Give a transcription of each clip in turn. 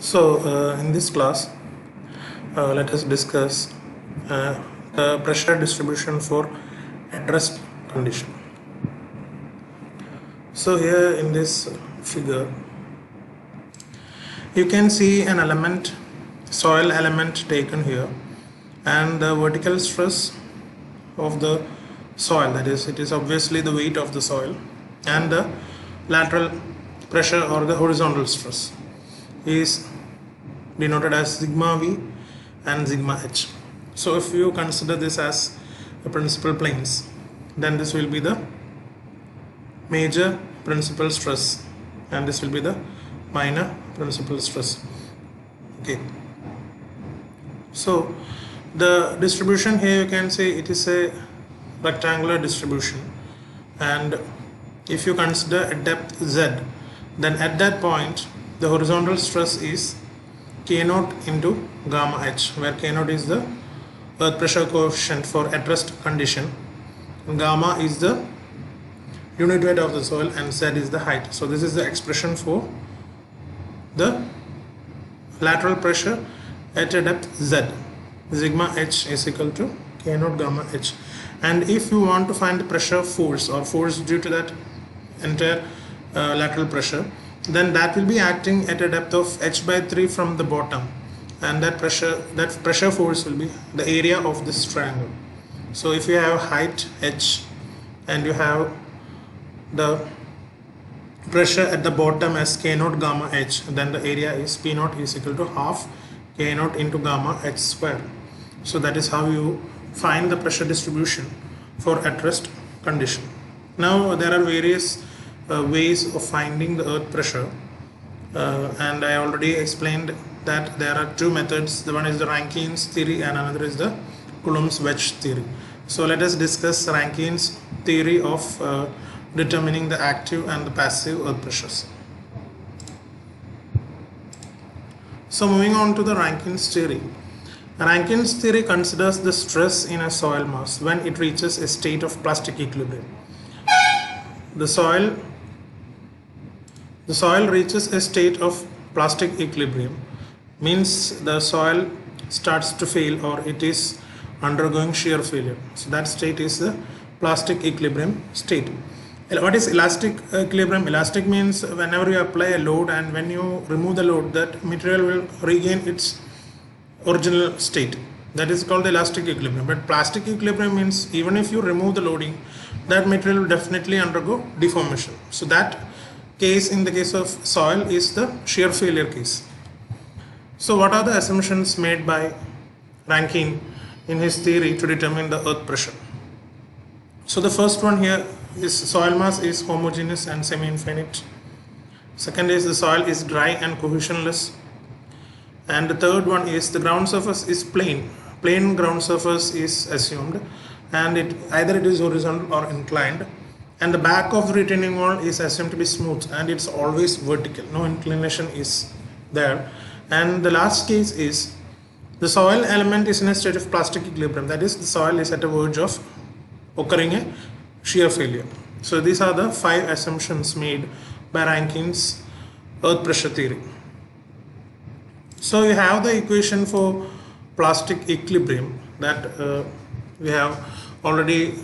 In this class, let us discuss the pressure distribution for at rest condition. So here in this figure, you can see an element, soil element taken here, and the vertical stress of the soil, that is, it is obviously the weight of the soil, and the lateral pressure or the horizontal stress is denoted as sigma V and sigma H. So if you consider this as the principal planes, then this will be the major principal stress and this will be the minor principal stress. Okay, so the distribution here, you can say it is a rectangular distribution, and if you consider a depth Z, then at that point the horizontal stress is K0 into gamma H, where K0 is the earth pressure coefficient for at rest condition, and gamma is the unit weight of the soil, and Z is the height. So this is the expression for the lateral pressure at a depth Z. Sigma H is equal to K0 gamma H. And if you want to find the pressure force or force due to that entire lateral pressure, then that will be acting at a depth of h/3 from the bottom, and that pressure force will be the area of this triangle. So if you have height h and you have the pressure at the bottom as K0 gamma H, then the area is P0 is equal to half K0 into gamma H square. So that is how you find the pressure distribution for at rest condition. Now there are various ways of finding the earth pressure, and I already explained that there are two methods. The one is the Rankine's theory and another is the Coulomb's wedge theory. So let us discuss Rankine's theory of determining the active and the passive earth pressures. So moving on to the Rankine's theory. Rankine's theory considers the stress in a soil mass when it reaches a state of plastic equilibrium. The soil reaches a state of plastic equilibrium, means the soil starts to fail or it is undergoing shear failure. So that state is the plastic equilibrium state. What is elastic equilibrium? Elastic means whenever you apply a load and when you remove the load, that material will regain its original state. That is called elastic equilibrium. But plastic equilibrium means even if you remove the loading, that material will definitely undergo deformation. So that case, in the case of soil, is the shear failure case. So what are the assumptions made by Rankine in his theory to determine the earth pressure? So the first one here is soil mass is homogeneous and semi-infinite. Second is the soil is dry and cohesionless. And the third one is the ground surface is plain. Plain ground surface is assumed, and either it is horizontal or inclined. And the back of the retaining wall is assumed to be smooth and it's always vertical. No inclination is there. And the last case is the soil element is in a state of plastic equilibrium. That is, the soil is at a verge of occurring a shear failure. So these are the 5 assumptions made by Rankine's earth pressure theory. So you have the equation for plastic equilibrium that we have already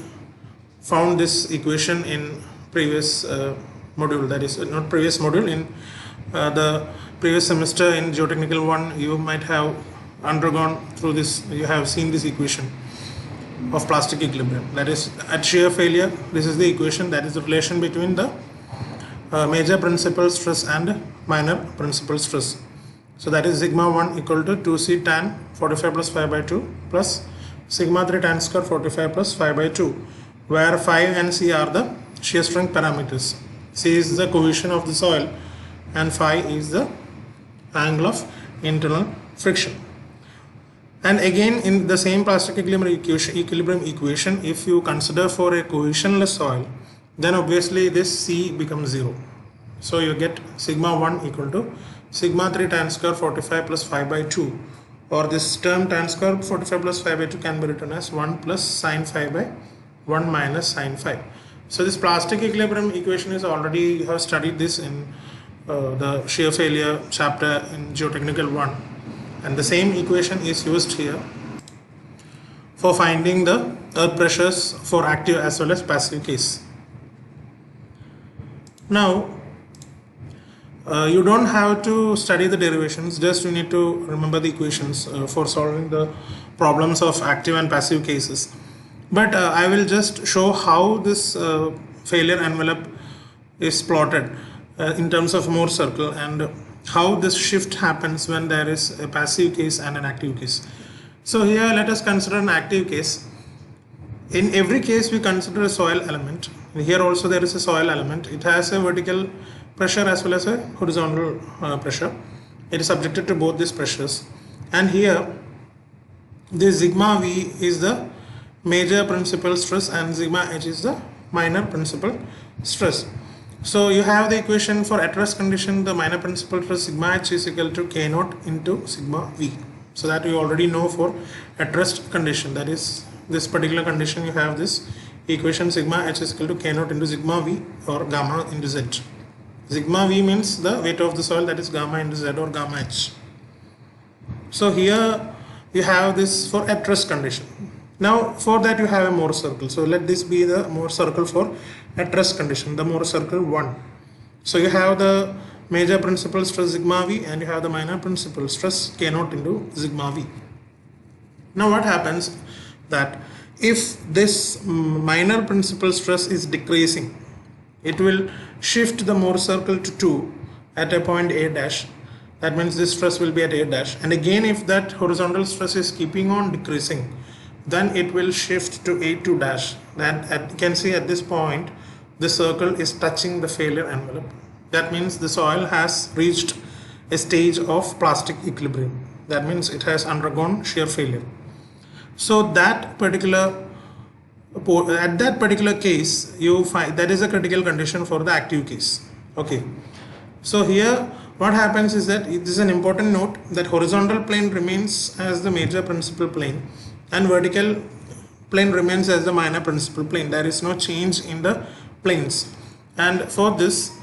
found this equation in previous module, that is not previous module, in the previous semester in Geotechnical 1 you might have undergone through this, you have seen this equation of plastic equilibrium. That is, at shear failure, this is the equation, that is the relation between the major principal stress and minor principal stress. So that is sigma 1 equal to 2c tan 45 plus 5 by 2 plus sigma 3 tan square 45 plus 5 by 2, where 5 and c are the shear strength parameters. C is the cohesion of the soil and phi is the angle of internal friction. And again, in the same plastic equilibrium equation, if you consider for a cohesionless soil, then obviously this C becomes 0. So you get sigma 1 equal to sigma 3 tan square 45 plus 5 by 2, or this term tan square 45 plus 5 by 2 can be written as 1 plus sine 5 by 1 minus sine 5. So this plastic equilibrium equation is already, you have studied this in the shear failure chapter in Geotechnical 1, and the same equation is used here for finding the earth pressures for active as well as passive case. Now you don't have to study the derivations, just you need to remember the equations for solving the problems of active and passive cases. But I will just show how this failure envelope is plotted in terms of Mohr circle, and how this shift happens when there is a passive case and an active case. So here let us consider an active case. In every case we consider a soil element. Here also there is a soil element. It has a vertical pressure as well as a horizontal pressure. It is subjected to both these pressures, and here this sigma V is the major principal stress and sigma H is the minor principal stress. So you have the equation for at rest condition, the minor principal stress sigma H is equal to K naught into sigma V. So that you already know for at rest condition, that is this particular condition, you have this equation sigma H is equal to K naught into sigma V or gamma into Z. Sigma V means the weight of the soil, that is gamma into Z or gamma H. So here you have this for at rest condition. Now for that you have a Mohr circle. So let this be the Mohr circle for at rest condition, the Mohr circle 1. So you have the major principal stress sigma V and you have the minor principal stress K naught into sigma V. Now what happens that if this minor principal stress is decreasing, it will shift the Mohr circle to 2 at a point A dash. That means this stress will be at A dash, and again if that horizontal stress is keeping on decreasing, then it will shift to A2 dash. Then you can see at this point the circle is touching the failure envelope. That means the soil has reached a stage of plastic equilibrium. That means it has undergone shear failure. So that particular at that particular case you find that is a critical condition for the active case. Okay, so here what happens is that this is an important note, that horizontal plane remains as the major principal plane and vertical plane remains as the minor principal plane. There is no change in the planes, and for this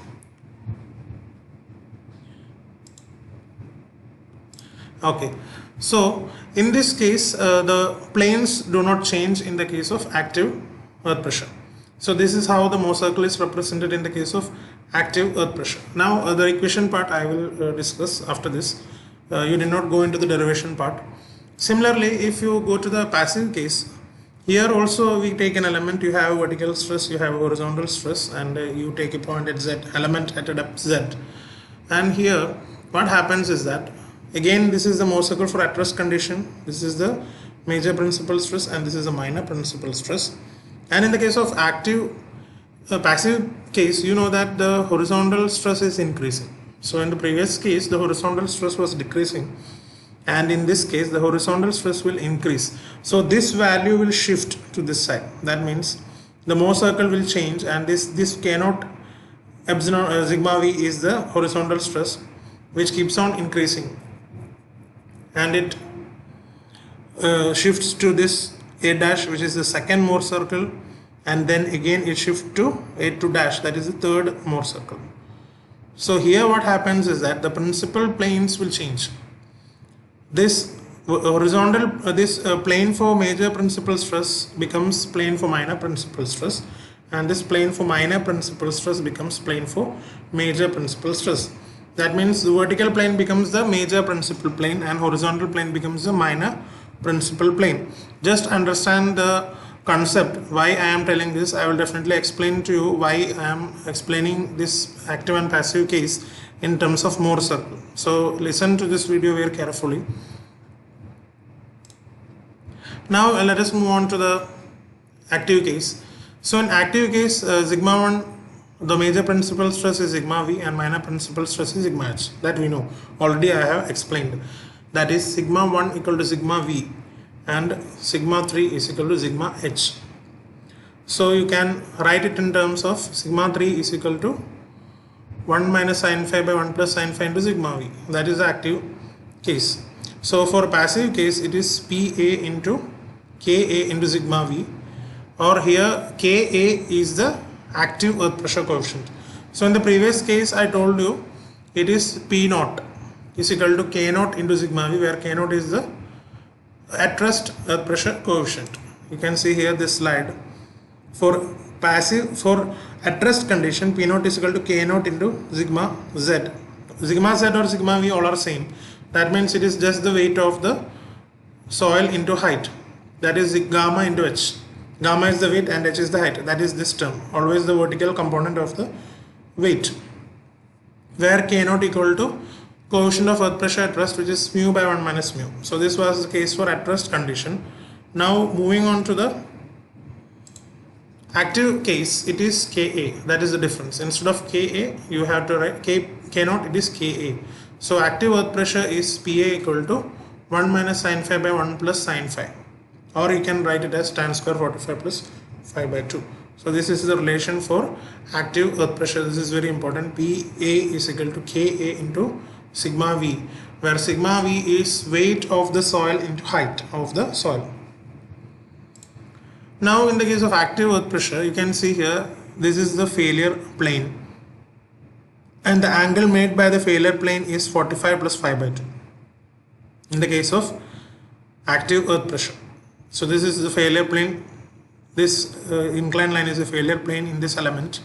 okay, so in this case the planes do not change in the case of active earth pressure. So this is how the Mohr circle is represented in the case of active earth pressure. Now the equation part I will discuss after this. You did not go into the derivation part. Similarly, if you go to the passive case, here also we take an element, you have vertical stress, you have horizontal stress, and you take a point at Z, element at a depth Z. And here what happens is that again this is the Mohr circle for at rest condition, this is the major principal stress and this is the minor principal stress. And in the case of active passive case, you know that the horizontal stress is increasing. So in the previous case the horizontal stress was decreasing, and in this case the horizontal stress will increase. So this value will shift to this side. That means the Mohr circle will change, and this K naught epsilon sigma V is the horizontal stress which keeps on increasing, and it shifts to this A dash, which is the second Mohr circle, and then again it shifts to A2 dash, that is the third Mohr circle. So here what happens is that the principal planes will change. This horizontal plane for major principal stress becomes plane for minor principal stress, and this plane for minor principal stress becomes plane for major principal stress. That means the vertical plane becomes the major principal plane and horizontal plane becomes the minor principal plane. Just understand the concept why I am telling this. I will definitely explain to you why I am explaining this active and passive case in terms of Mohr circle. So listen to this video very carefully. Now let us move on to the active case. So in active case, sigma 1, the major principal stress is sigma V and minor principal stress is sigma H. That we know already, I have explained. That is sigma 1 equal to sigma V and sigma 3 is equal to sigma H. So you can write it in terms of sigma 3 is equal to 1 minus sin phi by 1 plus sin phi into sigma V. That is the active case. So for passive case, it is PA into KA into sigma V, or here KA is the active earth pressure coefficient. So in the previous case I told you it is P naught is equal to K naught into sigma V, where K naught is the at rest earth pressure coefficient. You can see here this slide. For at rest condition, P naught is equal to K naught into sigma Z. Sigma Z or sigma V all are same. That means it is just the weight of the soil into height. That is gamma into H. Gamma is the weight and H is the height. That is this term. Always the vertical component of the weight. Where K naught equal to coefficient of earth pressure at rest, which is mu by 1 minus mu. So this was the case for at rest condition. Now moving on to the active case, it is Ka. That is the difference. Instead of Ka, you have to write K naught, it is Ka. So active earth pressure is Pa equal to 1 minus sin phi by 1 plus sin phi. Or you can write it as tan square 45 plus 5 by 2. So this is the relation for active earth pressure. This is very important. Pa is equal to Ka into sigma V, where sigma V is weight of the soil into height of the soil. Now in the case of active earth pressure, you can see here, this is the failure plane, and the angle made by the failure plane is 45 plus 5 by 2 in the case of active earth pressure. So this is the failure plane. This inclined line is a failure plane in this element,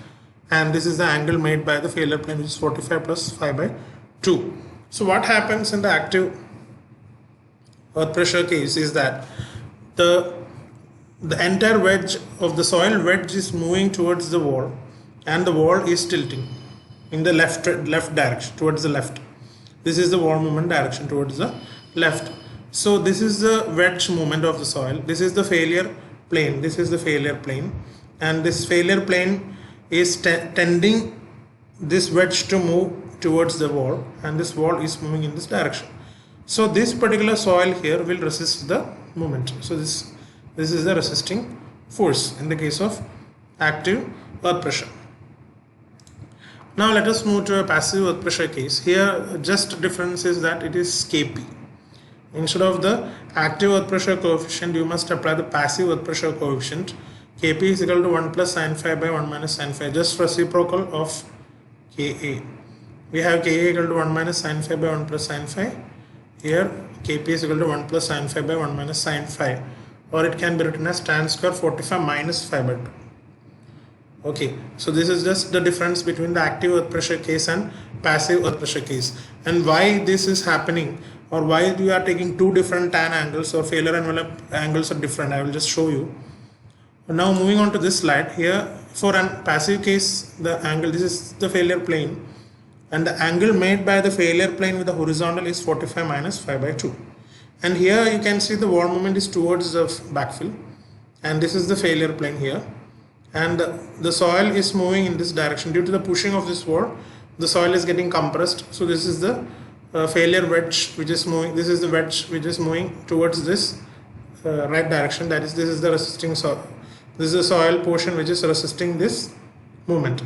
and this is the angle made by the failure plane, which is 45 plus 5 by 2. So what happens in the active earth pressure case is that the entire wedge of the soil wedge is moving towards the wall, and the wall is tilting in the left direction, towards the left. This is the wall movement direction, towards the left. So this is the wedge movement of the soil. This is the failure plane. This is the failure plane, and this failure plane is tending this wedge to move towards the wall, and this wall is moving in this direction. So this particular soil here will resist the movement. So this is the resisting force in the case of active earth pressure. Now let us move to a passive earth pressure case. Here just difference is that it is Kp. Instead of the active earth pressure coefficient, you must apply the passive earth pressure coefficient. Kp is equal to 1 plus sin phi by 1 minus sin phi, just reciprocal of Ka. We have Ka equal to 1 minus sin phi by 1 plus sin phi. Here Kp is equal to 1 plus sin phi by 1 minus sin phi, or it can be written as tan square 45 minus 5 by 2. Okay, so this is just the difference between the active earth pressure case and passive earth pressure case. And why this is happening, or why we are taking two different tan angles or failure envelope angles are different, I will just show you. Now moving on to this slide, here for an passive case, the angle, this is the failure plane, and the angle made by the failure plane with the horizontal is 45 minus 5 by 2. And here you can see the wall movement is towards the backfill, and this is the failure plane here, and the soil is moving in this direction. Due to the pushing of this wall, the soil is getting compressed. So this is the failure wedge which is moving. This is the wedge which is moving towards this right direction. That is, this is the resisting soil. This is the soil portion which is resisting this movement.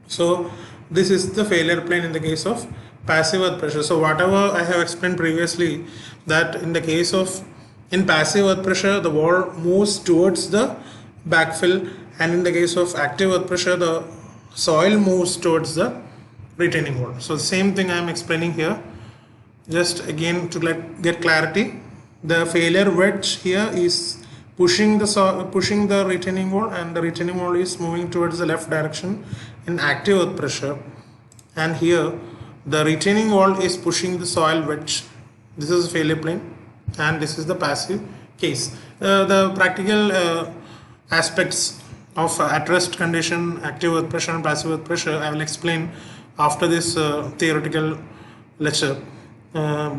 So this is the failure plane in the case of passive earth pressure. So whatever I have explained previously, that in the case of passive earth pressure, the wall moves towards the backfill, and in the case of active earth pressure, the soil moves towards the retaining wall. So the same thing I am explaining here, just again to get clarity. The failure wedge here is pushing the retaining wall, and the retaining wall is moving towards the left direction in active earth pressure, and here the retaining wall is pushing the soil wedge. This is the failure plane, and this is the passive case. The practical aspects of at rest condition, active earth pressure and passive earth pressure, I will explain after this theoretical lecture,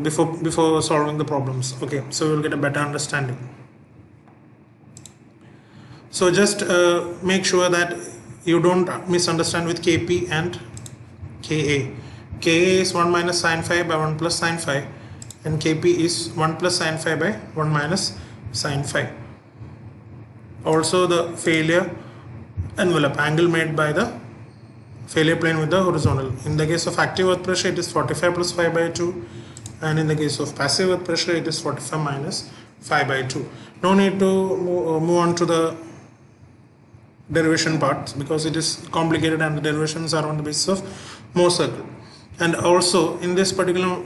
before solving the problems. Okay, so we will get a better understanding. So just make sure that you don't misunderstand with Kp and Ka. Ka is 1 minus sin phi by 1 plus sin phi, and Kp is 1 plus sin phi by 1 minus sin phi. Also the failure envelope, angle made by the failure plane with the horizontal. In the case of active earth pressure, it is 45 plus 5 by 2, and in the case of passive earth pressure, it is 45 minus 5 by 2. No need to move on to the derivation part, because it is complicated and the derivations are on the basis of Mohr circle. And also in this particular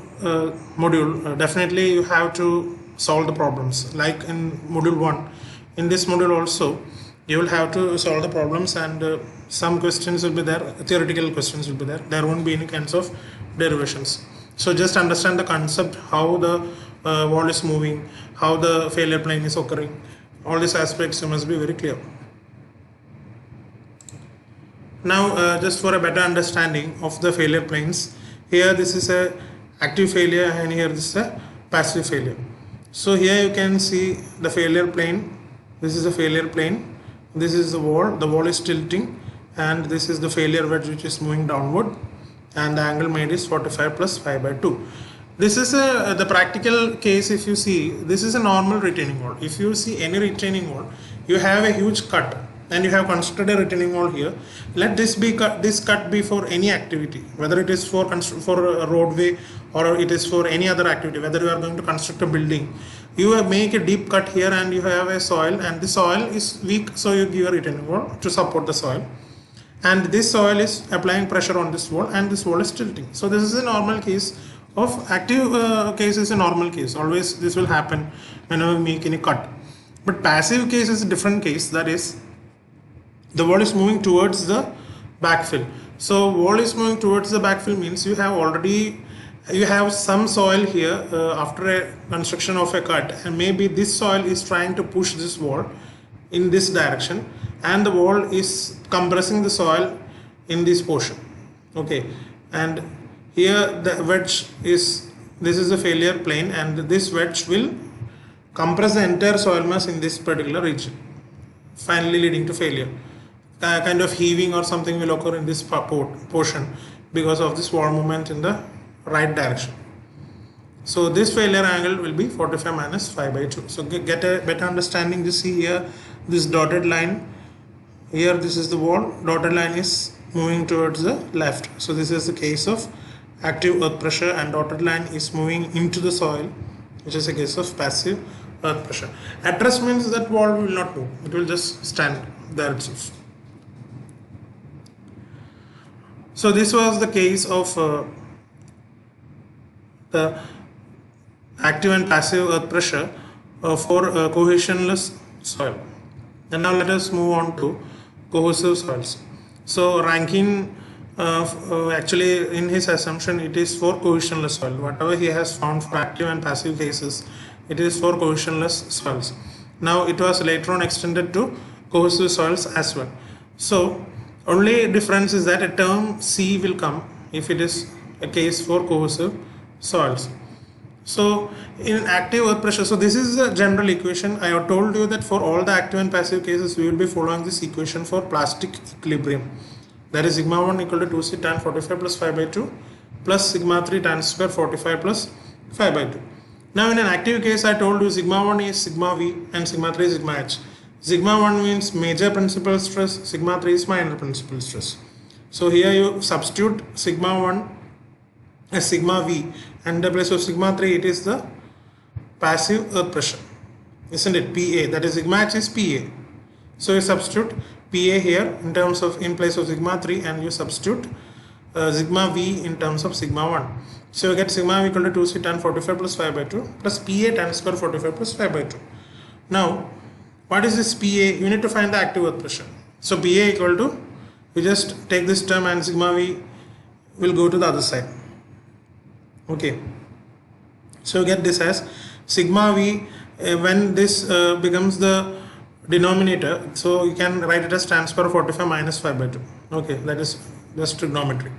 module, definitely you have to solve the problems like in module 1. In this module also you will have to solve the problems, and some questions will be there, theoretical questions will be there. There won't be any kinds of derivations. So just understand the concept, how the wall is moving, how the failure plane is occurring. All these aspects you must be very clear. Now just for a better understanding of the failure planes, here this is a active failure and here this is a passive failure. So here you can see the failure plane. This is a failure plane, this is the wall is tilting, and this is the failure wedge which is moving downward, and the angle made is 45 plus 5 by 2. This is the practical case. If you see, this is a normal retaining wall. If you see any retaining wall, you have a huge cut and you have constructed a retaining wall here. Let this be cut, this cut be for any activity, whether it is for a roadway or it is for any other activity, whether you are going to construct a building. You make a deep cut here and you have a soil, and the soil is weak, so you give a retaining wall to support the soil, and this soil is applying pressure on this wall and this wall is tilting. So this is a normal case of active case is a normal case. Always this will happen whenever we make any cut. But passive case is a different case, that is the wall is moving towards the backfill. So wall is moving towards the backfill means you have some soil here after a construction of a cut, and maybe this soil is trying to push this wall in this direction, and the wall is compressing the soil in this portion. Okay, and here the wedge is, this is a failure plane, and this wedge will compress the entire soil mass in this particular region, finally leading to failure. Kind of heaving or something will occur in this portion because of this wall movement in the right direction. So this failure angle will be 45 minus 5 by 2. So get a better understanding. You see here this dotted line, here this is the wall, dotted line is moving towards the left. So this is the case of active earth pressure, and dotted line is moving into the soil, which is a case of passive earth pressure. At rest means that wall will not move, it will just stand there itself. So this was the case of the active and passive earth pressure for cohesionless soil. And now let us move on to cohesive soils. So Rankine actually in his assumption it is for cohesionless soil. Whatever he has found for active and passive cases, it is for cohesionless soils. Now it was later on extended to cohesive soils as well. So only difference is that a term C will come if it is a case for cohesive soils. So in active earth pressure, so this is a general equation. I have told you that for all the active and passive cases we will be following this equation for plastic equilibrium. That is sigma 1 equal to 2c tan 45 plus 5 by 2 plus sigma 3 tan square 45 plus 5 by 2. Now in an active case I told you sigma 1 is sigma v and sigma 3 is sigma h. Sigma 1 means major principal stress, sigma 3 is minor principal stress. So here you substitute sigma 1 as sigma v, and in the place of sigma 3 it is the passive earth pressure, isn't it? PA, that is sigma h is PA. So you substitute PA here in place of sigma 3, and you substitute sigma v in terms of sigma 1. So you get sigma v equal to 2c tan 45 plus 5 by 2 plus PA tan square 45 plus 5 by 2. Now what is this PA? You need to find the active earth pressure. So PA equal to, you just take this term and sigma v will go to the other side. Okay, so you get this as sigma v when this becomes the denominator, so you can write it as tan square 45 minus 5 by 2. Okay, that is just trigonometry.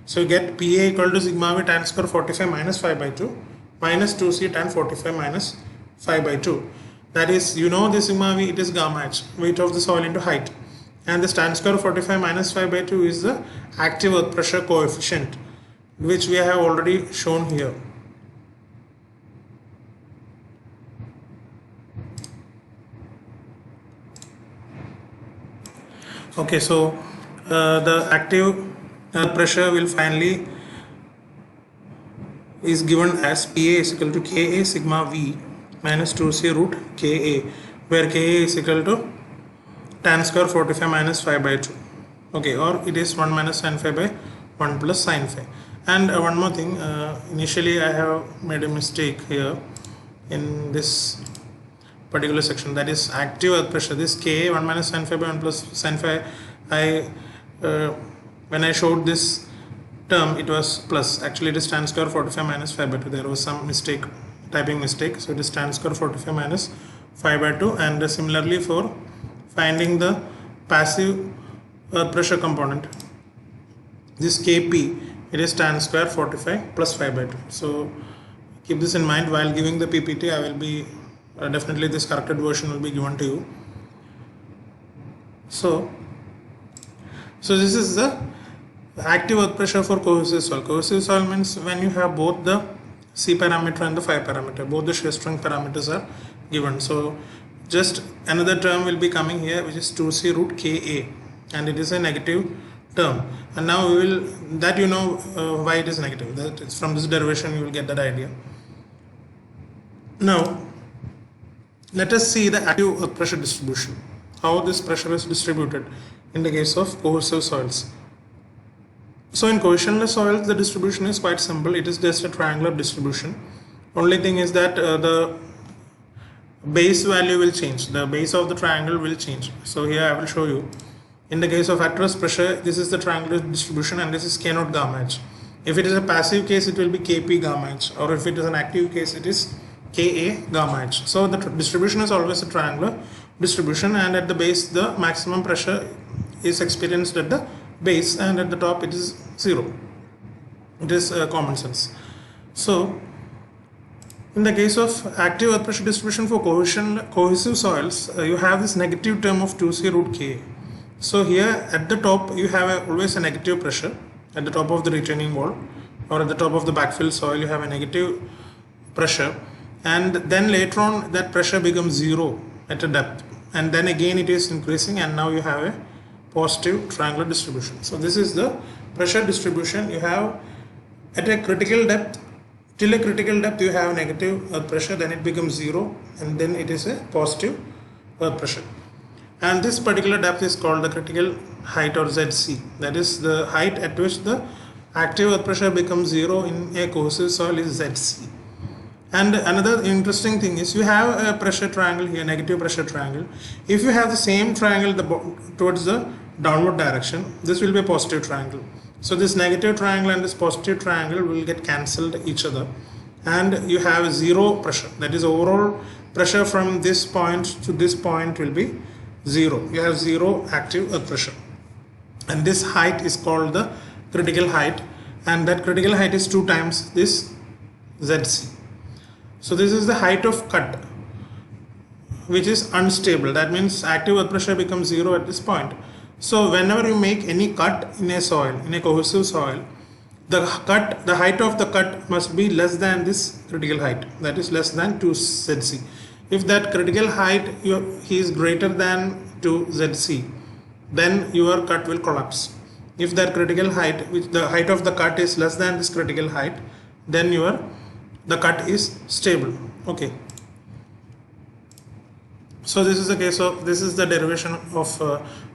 So you get PA equal to sigma v tan square 45 minus 5 by 2 minus 2c tan 45 minus 5 by 2. That is, you know this sigma v, it is gamma h, weight of the soil into height, and this tan square 45 minus 5 by 2 is the active earth pressure coefficient, which we have already shown here. Okay, so the active earth pressure will finally is given as PA is equal to Ka sigma v minus 2c root Ka, where Ka is equal to tan square 45 minus 5 by 2. Okay, or it is 1 minus sin phi by 1 plus sin phi. And one more thing, initially I have made a mistake here in this particular section, that is active earth pressure. This Ka 1 minus sin phi by 1 plus sin phi, when I showed this term it was plus, actually it is tan square 45 minus phi by 2. There was some mistake, typing mistake, so it is tan square 45 minus phi by 2. And similarly for finding the passive earth pressure component, this Kp, it is tan square 45 plus phi by 2. So keep this in mind while giving the PPT. I will be definitely this corrected version will be given to you. So this is the active earth pressure for cohesive soil. Cohesive soil means when you have both the C parameter and the phi parameter, both the shear strength parameters are given. So just another term will be coming here, which is 2C root Ka, and it is a negative term. And now we will, that you know why it is negative, that is from this derivation you will get that idea. Now let us see the active earth pressure distribution, how this pressure is distributed in the case of cohesive soils. So in cohesionless soils the distribution is quite simple. It is just a triangular distribution. Only thing is that the base value will change, the base of the triangle will change. So here I will show you. In the case of at rest pressure, this is the triangular distribution and this is K naught gamma h. If it is a passive case, it will be Kp gamma h, or if it is an active case, it is Ka gamma h. So the distribution is always a triangular distribution, and at the base the maximum pressure is experienced at the base, and at the top it is 0. It is common sense. So in the case of active earth pressure distribution for cohesive soils, you have this negative term of 2C root Ka. So here at the top you have always a negative pressure at the top of the retaining wall, or at the top of the backfill soil you have a negative pressure, and then later on that pressure becomes 0 at a depth, and then again it is increasing, and now you have a positive triangular distribution. So this is the pressure distribution. You have at a critical depth, till a critical depth you have negative earth pressure, then it becomes 0, and then it is a positive earth pressure. And this particular depth is called the critical height, or ZC. That is the height at which the active earth pressure becomes 0 in a cohesive soil is ZC. And another interesting thing is you have a pressure triangle here, negative pressure triangle. If you have the same triangle towards the downward direction, this will be a positive triangle. So this negative triangle and this positive triangle will get cancelled each other, and you have 0 pressure. That is, overall pressure from this point to this point will be 0. You have 0 active earth pressure, and this height is called the critical height, and that critical height is 2 times this ZC. So this is the height of cut, which is unstable. That means active earth pressure becomes 0 at this point. So whenever you make any cut in a soil, in a cohesive soil, the height of the cut must be less than this critical height, that is less than 2 ZC. If that critical height is greater than 2 ZC, then your cut will collapse. If that critical height, which the height of the cut is less than this critical height, then the cut is stable. Okay. So this is the case of, this is the derivation of,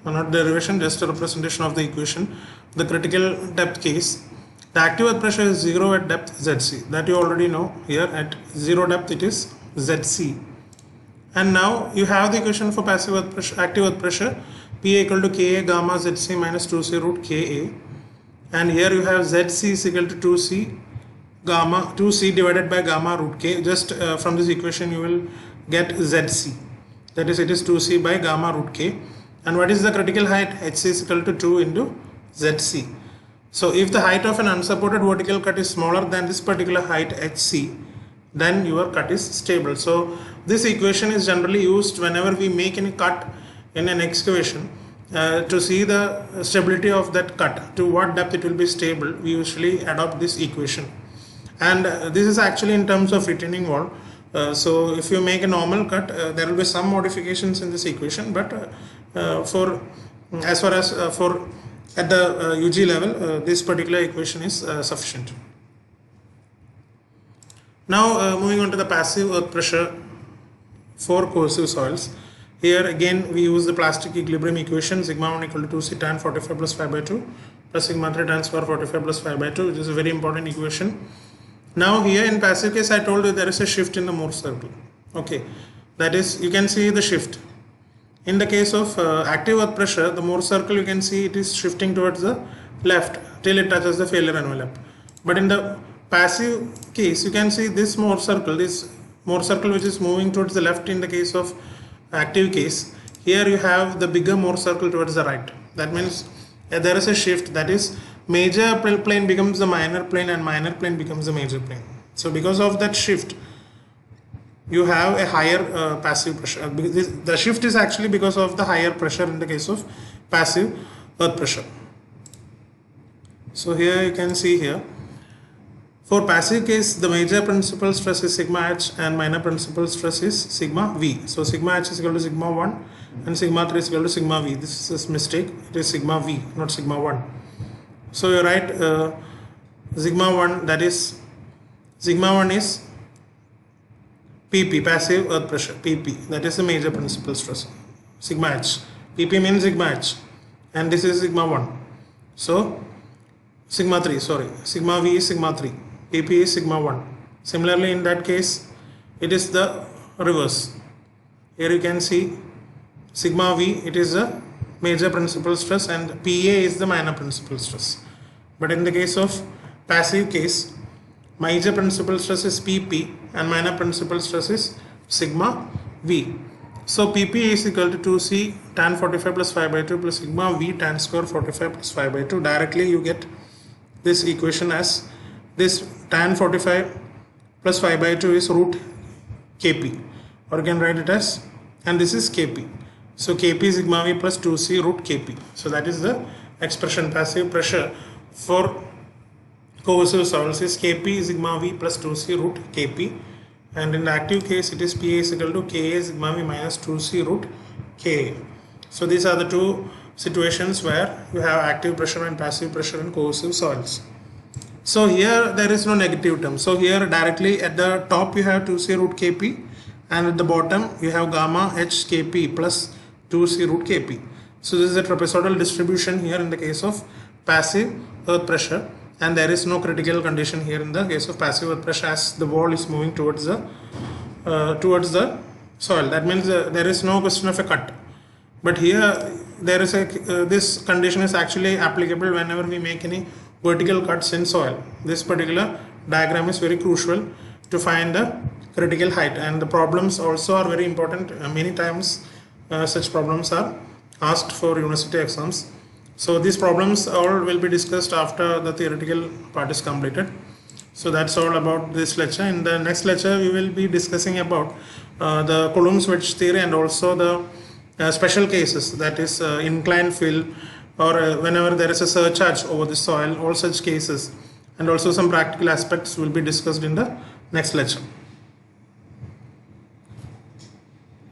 not derivation, just a representation of the equation. The critical depth case, the active earth pressure is 0 at depth ZC. That you already know. Here at 0 depth it is ZC. And now you have the equation for passive earth pressure, active earth pressure, P equal to Ka gamma ZC minus 2C root Ka. And here you have ZC is equal to 2C divided by gamma root K. Just from this equation you will get ZC. That is, it is 2C by gamma root K. And what is the critical height? HC is equal to 2 into ZC. So if the height of an unsupported vertical cut is smaller than this particular height HC, then your cut is stable. So this equation is generally used whenever we make any cut in an excavation to see the stability of that cut, to what depth it will be stable. We usually adopt this equation, and this is actually in terms of retaining wall. So if you make a normal cut, there will be some modifications in this equation, but for as far as for at the UG level, this particular equation is sufficient. Now moving on to the passive earth pressure for cohesive soils. Here again we use the plastic equilibrium equation, sigma 1 equal to 2C tan 45 plus phi by 2 plus sigma 3 tan square 45 plus 5 by 2, which is a very important equation. Now here in passive case, I told you there is a shift in the Mohr circle. Okay, that is, you can see the shift. In the case of active earth pressure, the Mohr circle, you can see it is shifting towards the left till it touches the failure envelope. But in the passive case, you can see this Mohr circle which is moving towards the left in the case of active case. Here you have the bigger Mohr circle towards the right. That means there is a shift, that is major plane becomes the minor plane and minor plane becomes the major plane. So because of that shift, you have a higher passive pressure. The shift is actually because of the higher pressure in the case of passive earth pressure. So here you can see here, for passive case, the major principal stress is sigma h and minor principal stress is sigma v. So sigma h is equal to sigma 1 and sigma 3 is equal to sigma v. This is a mistake. It is sigma v, not sigma 1. So you write sigma 1, that is sigma 1 is PP, passive earth pressure, PP, that is the major principal stress, sigma h. PP means sigma h and this is sigma 1. So sigma 3, sorry, sigma v is sigma 3, PP is sigma 1. Similarly, in that case, it is the reverse. Here you can see sigma v, it is the major principal stress and PA is the minor principal stress. But in the case of passive case, major principal stress is PP and minor principal stress is sigma v. So PP is equal to 2C tan 45 plus 5 by 2 plus sigma v tan square 45 plus 5 by 2. Directly you get this equation as this tan 45 plus 5 by 2 is root Kp, or you can write it as, and this is Kp. So Kp sigma v plus 2C root Kp. So that is the expression. Passive pressure for coercive soils is Kp sigma v plus 2C root Kp, and in the active case it is Pa is equal to Ka sigma v minus 2C root Ka. So these are the two situations where you have active pressure and passive pressure in coercive soils. So here there is no negative term. So here directly at the top you have 2C root Kp and at the bottom you have gamma h Kp plus 2C root Kp. So this is a trapezoidal distribution here in the case of passive earth pressure, and there is no critical condition here in the case of passive earth pressure as the wall is moving towards the soil. That means there is no question of a cut. But here there is a this condition is actually applicable whenever we make any vertical cuts in soil. This particular diagram is very crucial to find the critical height, and the problems also are very important. Many times such problems are asked for university exams. So these problems all will be discussed after the theoretical part is completed. So that's all about this lecture. In the next lecture we will be discussing about the Coulomb's wedge theory and also the special cases, that is inclined fill, or whenever there is a surcharge over the soil, all such cases, and also some practical aspects will be discussed in the next lecture.